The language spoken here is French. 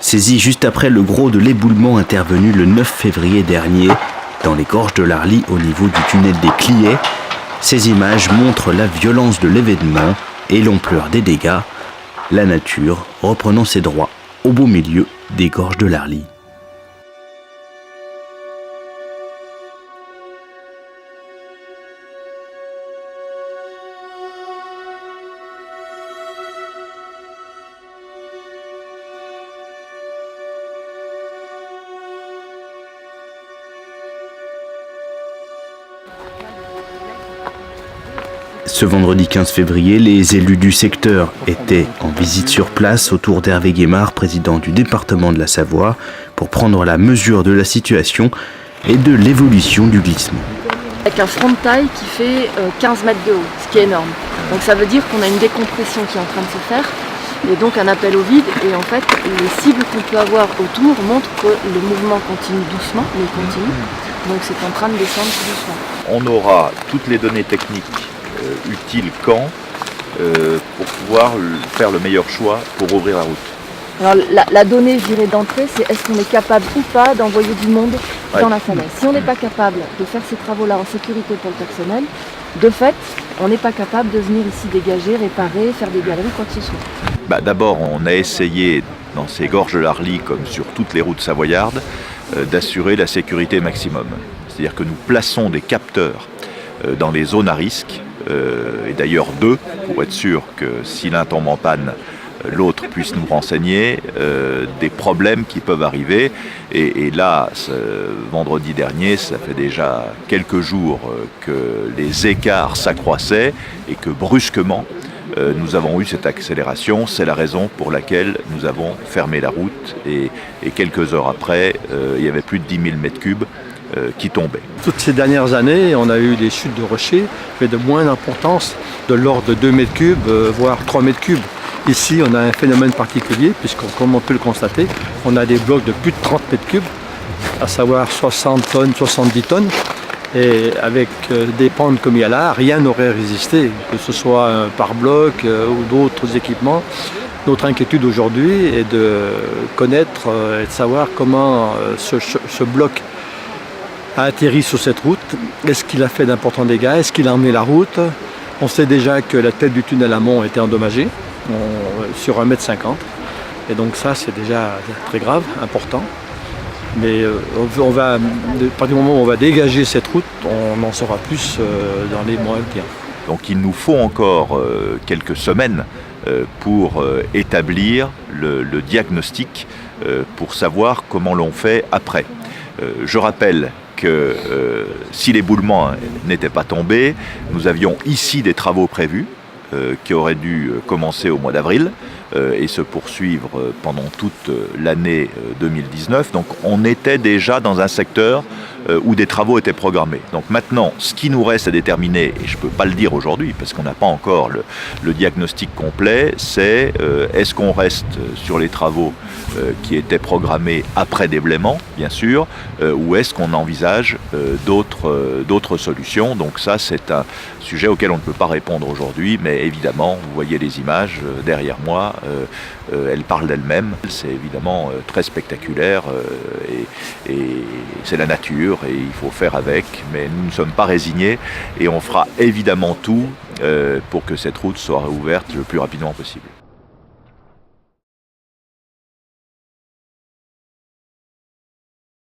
Saisie juste après le gros de l'éboulement intervenu le 9 février dernier dans les gorges de l'Arly au niveau du tunnel des Cliets, ces images montrent la violence de l'événement et l'ampleur des dégâts, la nature reprenant ses droits au beau milieu des gorges de l'Arly. Ce vendredi 15 février, les élus du secteur étaient en visite sur place autour d'Hervé Guémard, président du département de la Savoie, pour prendre la mesure de la situation et de l'évolution du glissement. Avec un front de taille qui fait 15 mètres de haut, ce qui est énorme. Donc ça veut dire qu'on a une décompression qui est en train de se faire et donc un appel au vide. Et en fait, les cibles qu'on peut avoir autour montrent que le mouvement continue doucement, mais il continue. Donc c'est en train de descendre tout doucement. On aura toutes les données techniques utile quand pour pouvoir faire le meilleur choix pour ouvrir la route. Alors la donnée, je dirais d'entrée, c'est est-ce qu'on est capable ou pas d'envoyer du monde dans la falaise. Si on n'est pas capable de faire ces travaux-là en sécurité pour le personnel, de fait, on n'est pas capable de venir ici dégager, réparer, faire des galeries, quoi que ce soit. D'abord, on a essayé, dans ces gorges de l'Arly, comme sur toutes les routes savoyardes, d'assurer la sécurité maximum. C'est-à-dire que nous plaçons des capteurs dans les zones à risque, et d'ailleurs deux, pour être sûr que si l'un tombe en panne, l'autre puisse nous renseigner des problèmes qui peuvent arriver. Et là, vendredi dernier, ça fait déjà quelques jours que les écarts s'accroissaient et que brusquement, nous avons eu cette accélération. C'est la raison pour laquelle nous avons fermé la route et quelques heures après, il y avait plus de 10 000 mètres cubes qui tombaient. Toutes ces dernières années, on a eu des chutes de rochers, mais de moins d'importance, de l'ordre de 2 mètres cubes, voire 3 mètres cubes. Ici, on a un phénomène particulier, puisque comme on peut le constater, on a des blocs de plus de 30 mètres cubes, à savoir 60 tonnes, 70 tonnes. Et avec des pentes comme il y a là, rien n'aurait résisté, que ce soit un pare-bloc ou d'autres équipements. Notre inquiétude aujourd'hui est de connaître et de savoir comment ce bloc a atterri sur cette route. Est-ce qu'il a fait d'importants dégâts? Est-ce qu'il a emmené la route? On sait déjà que la tête du tunnel amont était endommagée sur 1,50 m. Et donc ça, c'est déjà très grave, important. Mais à partir du moment où on va dégager cette route, on en saura plus dans les mois à venir. Donc il nous faut encore quelques semaines pour établir le diagnostic, pour savoir comment l'on fait après. Je rappelle que si l'éboulement n'était pas tombé, nous avions ici des travaux prévus qui auraient dû commencer au mois d'avril et se poursuivre pendant toute l'année 2019. Donc on était déjà dans un secteur où des travaux étaient programmés. Donc maintenant, ce qui nous reste à déterminer, et je ne peux pas le dire aujourd'hui parce qu'on n'a pas encore le diagnostic complet, c'est est-ce qu'on reste sur les travaux qui étaient programmés après déblaiement, bien sûr, ou est-ce qu'on envisage d'autres solutions. Donc ça, c'est un sujet auquel on ne peut pas répondre aujourd'hui, mais évidemment, vous voyez les images derrière moi, elles parlent d'elles-mêmes. C'est évidemment très spectaculaire et c'est la nature et il faut faire avec, mais nous ne sommes pas résignés et on fera évidemment tout pour que cette route soit ouverte le plus rapidement possible.